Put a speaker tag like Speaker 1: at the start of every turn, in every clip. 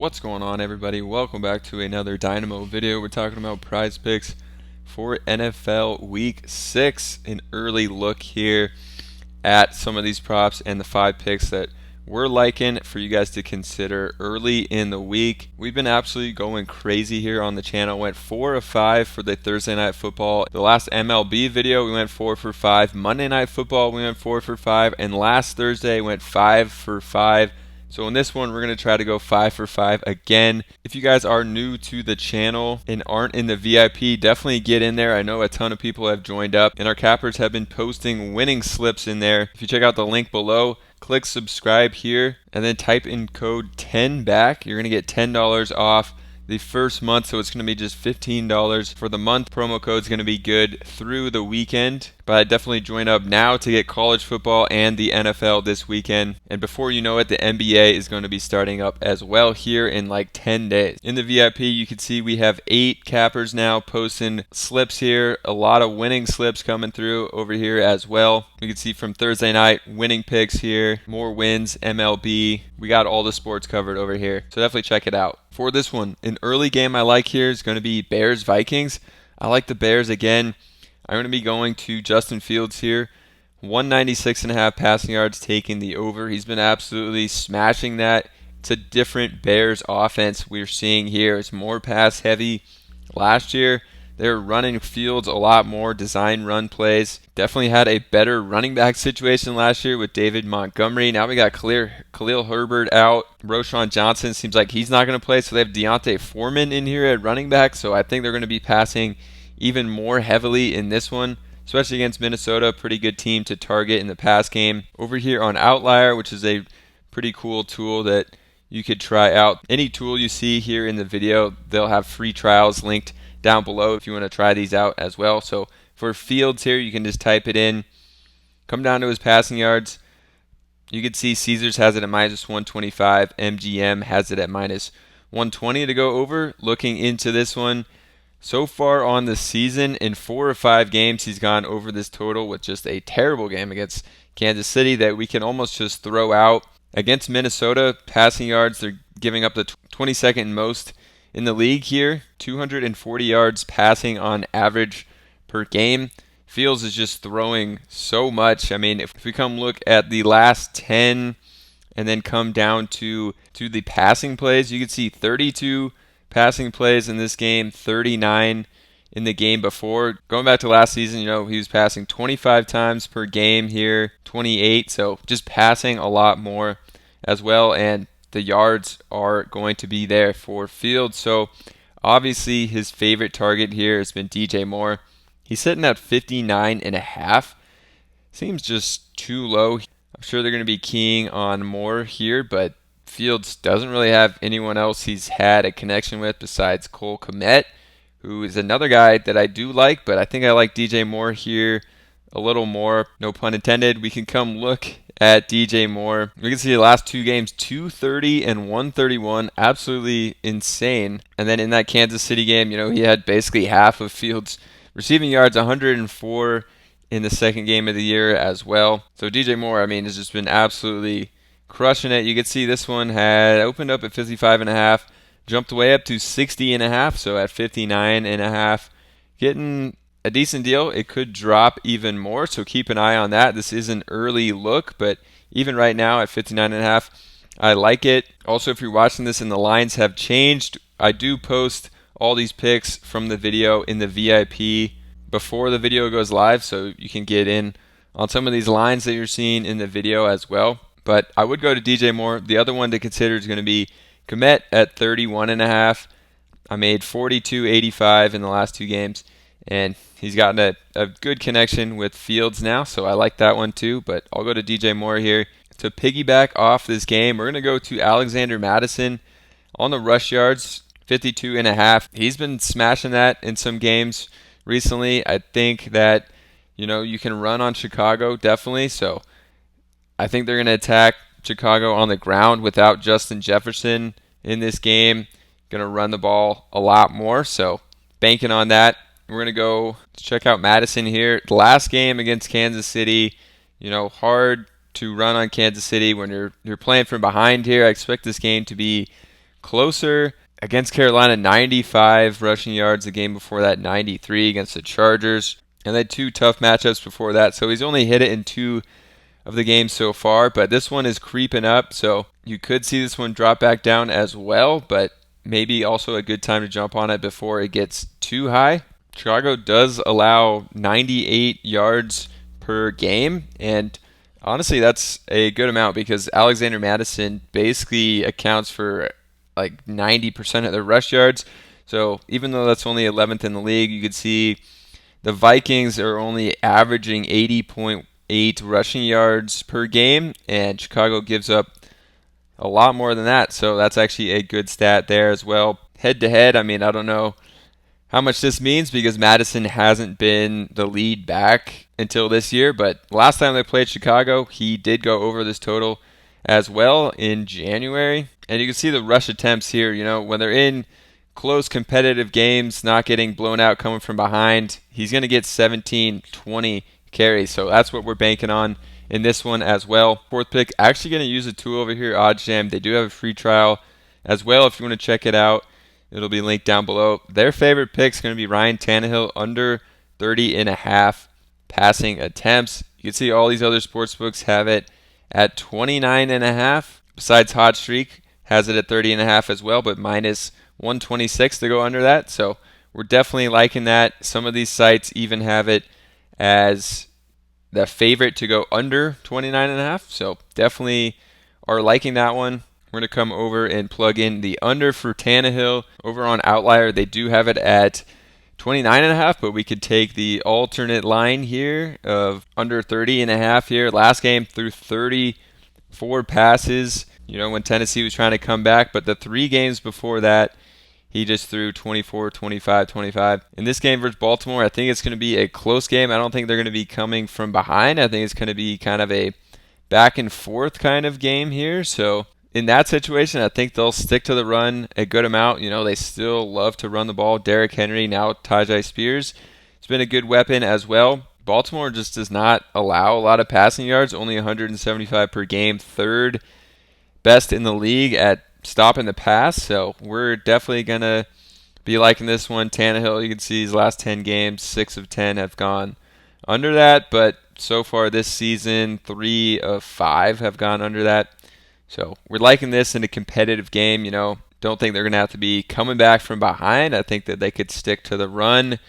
Speaker 1: What's going on, everybody? Welcome back to another Dynamo video. We're talking about prize picks for NFL Week 6. An early look here at some of these props and the 5 picks that we're liking for you guys to consider early in the week. We've been absolutely going crazy here on the channel. Went 4 of 5 for the Thursday Night Football. The last MLB video, we went 4 for 5. Monday Night Football, we went 4 for 5. And last Thursday, went 5 for 5. So in this one, we're going to try to go 5 for 5 again. If you guys are new to the channel and aren't in the VIP, definitely get in there. I know a ton of people have joined up, and our cappers have been posting winning slips in there. If you check out the link below, click subscribe here, and then type in code 10BACK. You're going to get $10 off the first month, so it's going to be just $15 for the month. Promo code is going to be good through the weekend, but I definitely join up now to get college football and the NFL this weekend. And before you know it, the NBA is going to be starting up as well here in like 10 days. In the VIP, you can see we have 8 cappers now posting slips here. A lot of winning slips coming through over here as well. We can see from Thursday night, winning picks here, more wins, MLB. We got all the sports covered over here, so definitely check it out. For this one, an early game I like here is going to be Bears-Vikings. I like the Bears again. I'm going to be going to Justin Fields here. 196.5 passing yards, taking the over. He's been absolutely smashing that. It's a different Bears offense we're seeing here. It's more pass heavy. Last year, they were running Fields a lot more, design run plays. Definitely had a better running back situation last year with David Montgomery. Now we got Khalil Herbert out. Roschon Johnson seems like he's not going to play, so they have Deontay Foreman in here at running back. So I think they're going to be passing even more heavily in this one, especially against Minnesota. Pretty good team to target in the pass game. Over here on Outlier, which is a pretty cool tool that you could try out. Any tool you see here in the video, they'll have free trials linked down below if you want to try these out as well. So for Fields here, you can just type it in, come down to his passing yards. You can see Caesars has it at minus 125, MGM has it at minus 120 to go over. Looking into this one, so far on the season, in 4 or 5 games, he's gone over this total with just a terrible game against Kansas City that we can almost just throw out. Against Minnesota, passing yards, they're giving up the 22nd most in the league here, 240 yards passing on average per game. Fields is just throwing so much. I mean, if we come look at the last 10 and then come down to the passing plays, you can see 32 passing plays in this game, 39 in the game before. Going back to last season, he was passing 25 times per game here, 28. So just passing a lot more as well, and the yards are going to be there for Fields. So obviously his favorite target here has been DJ Moore. He's sitting at 59.5. Seems just too low. I'm sure they're going to be keying on Moore here, but Fields doesn't really have anyone else he's had a connection with besides Cole Kmet, who is another guy that I do like, but I think I like DJ Moore here a little more, no pun intended. We can come look at DJ Moore. We can see the last 2 games, 230 and 131, absolutely insane. And then in that Kansas City game, he had basically half of Fields' receiving yards, 104 in the second game of the year as well. So DJ Moore, has just been absolutely crushing it. You can see this one had opened up at 55.5, jumped way up to 60.5, so at 59.5, getting a decent deal. It could drop even more, so keep an eye on that. This is an early look, but even right now at 59.5, I like it. Also, if you're watching this and the lines have changed, I do post all these picks from the video in the VIP before the video goes live, so you can get in on some of these lines that you're seeing in the video as well. But I would go to DJ Moore. The other one to consider is going to be Kmet at 31.5. I made 42.85 in the last 2 games. And he's gotten a good connection with Fields now, so I like that one too. But I'll go to DJ Moore here. To piggyback off this game, we're going to go to Alexander Mattison on the rush yards, 52.5. He's been smashing that in some games recently. I think that, you can run on Chicago, definitely. So I think they're going to attack Chicago on the ground without Justin Jefferson in this game. Going to run the ball a lot more, so banking on that. We're going to go check out Madison here. The last game against Kansas City, hard to run on Kansas City when you're playing from behind here. I expect this game to be closer. Against Carolina, 95 rushing yards. The game before that, 93 against the Chargers. And then 2 tough matchups before that. So he's only hit it in 2 of the games so far. But this one is creeping up. So you could see this one drop back down as well. But maybe also a good time to jump on it before it gets too high. Chicago does allow 98 yards per game. And honestly, that's a good amount because Alexander Mattison basically accounts for like 90% of their rush yards. So even though that's only 11th in the league, you could see the Vikings are only averaging 80.8 rushing yards per game, and Chicago gives up a lot more than that. So that's actually a good stat there as well. Head to head, I mean, I don't know how much this means because Madison hasn't been the lead back until this year, but last time they played Chicago, he did go over this total as well in January. And you can see the rush attempts here, when they're in close competitive games, not getting blown out coming from behind, he's going to get 17, 20 carries. So that's what we're banking on in this one as well. Fourth pick, actually going to use a tool over here, OddsJam. They do have a free trial as well if you want to check it out. It'll be linked down below. Their favorite pick is going to be Ryan Tannehill under 30.5 passing attempts. You can see all these other sportsbooks have it at 29.5. Besides Hot Streak has it at 30.5 as well, but minus 126 to go under that. So we're definitely liking that. Some of these sites even have it as the favorite to go under 29.5. So definitely are liking that one. We're going to come over and plug in the under for Tannehill. Over on Outlier, they do have it at 29.5, but we could take the alternate line here of under 30.5 here. Last game threw 34 passes, when Tennessee was trying to come back, but the 3 games before that, he just threw 24, 25, 25. In this game versus Baltimore, I think it's going to be a close game. I don't think they're going to be coming from behind. I think it's going to be kind of a back and forth kind of game here. So in that situation, I think they'll stick to the run a good amount. They still love to run the ball. Derrick Henry, now Tajay Spears, it's been a good weapon as well. Baltimore just does not allow a lot of passing yards, only 175 per game, third best in the league at stopping the pass. So we're definitely going to be liking this one. Tannehill, you can see his last 10 games, 6 of 10 have gone under that, but so far this season, 3 of 5 have gone under that. So we're liking this in a competitive game. Don't think they're going to have to be coming back from behind. I think that they could stick to the run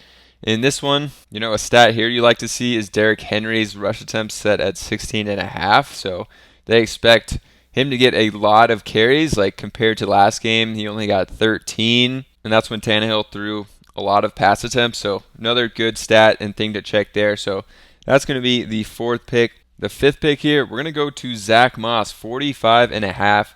Speaker 1: in this one. A stat here you like to see is Derrick Henry's rush attempts set at 16.5. So they expect him to get a lot of carries. Like compared to last game, he only got 13. And that's when Tannehill threw a lot of pass attempts. So another good stat and thing to check there. So that's going to be the 4th pick. The 5th pick here, we're going to go to Zach Moss, 45.5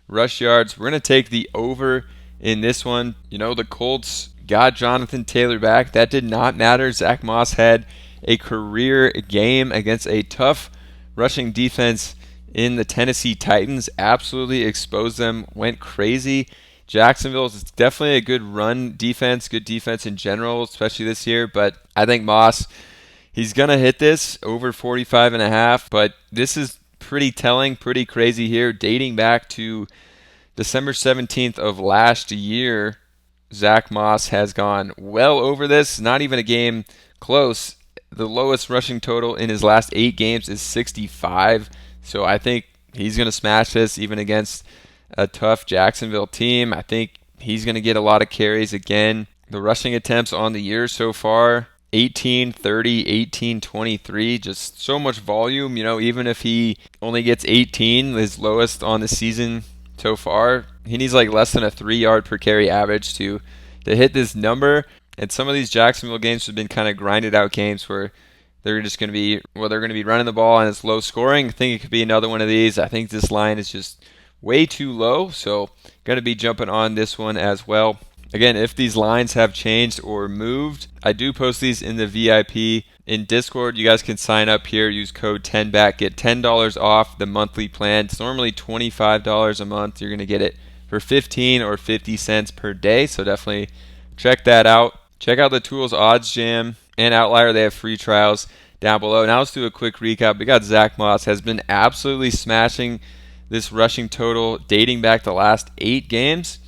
Speaker 1: rush yards. We're going to take the over in this one. The Colts got Jonathan Taylor back. That did not matter. Zach Moss had a career game against a tough rushing defense in the Tennessee Titans. Absolutely exposed them, went crazy. Jacksonville is definitely a good run defense, good defense in general, especially this year. But I think Moss, he's going to hit this over 45.5, but this is pretty telling, pretty crazy here. Dating back to December 17th of last year, Zach Moss has gone well over this. Not even a game close. The lowest rushing total in his last 8 games is 65. So I think he's going to smash this even against a tough Jacksonville team. I think he's going to get a lot of carries again. The rushing attempts on the year so far, 18, 30, 18, 23, just so much volume. Even if he only gets 18, his lowest on the season so far, he needs like less than a 3-yard per carry average to hit this number. And some of these Jacksonville games have been kind of grinded out games where they're just going to be, they're going to be running the ball and it's low scoring. I think it could be another one of these. I think this line is just way too low, so going to be jumping on this one as well. Again, if these lines have changed or moved, I do post these in the VIP in Discord. You guys can sign up here, use code 10BACK, get $10 off the monthly plan. It's normally $25 a month. You're going to get it for 15 or 50 cents per day, so definitely check that out. Check out the tools OddsJam and Outlier. They have free trials down below. Now let's do a quick recap. We got Zach Moss has been absolutely smashing this rushing total dating back the last 8 games.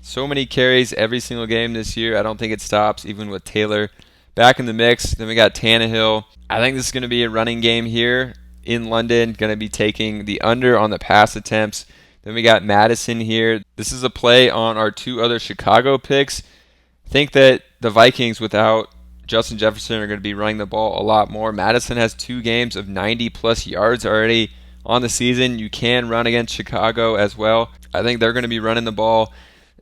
Speaker 1: So many carries every single game this year. I don't think it stops, even with Taylor back in the mix. Then we got Tannehill. I think this is going to be a running game here in London. Going to be taking the under on the pass attempts. Then we got Madison here. This is a play on our two other Chicago picks. Think that the Vikings without Justin Jefferson are going to be running the ball a lot more. Madison has 2 games of 90-plus yards already on the season. You can run against Chicago as well. I think they're going to be running the ball,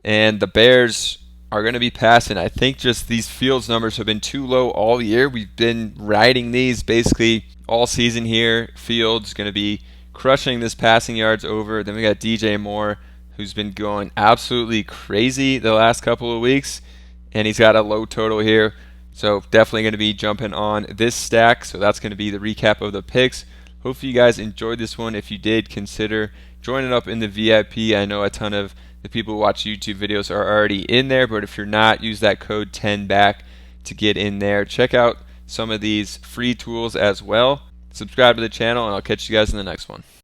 Speaker 1: and the Bears are going to be passing. I think just these Fields numbers have been too low all year. We've been riding these basically all season here. Fields going to be crushing this passing yards over. Then we got DJ Moore, who's been going absolutely crazy the last couple of weeks, and he's got a low total here. So definitely going to be jumping on this stack. So that's going to be the recap of the picks. Hopefully you guys enjoyed this one. If you did, consider joining up in the VIP. I know a ton of the people who watch YouTube videos are already in there, but if you're not, use that code 10BACK to get in there. Check out some of these free tools as well. Subscribe to the channel, and I'll catch you guys in the next one.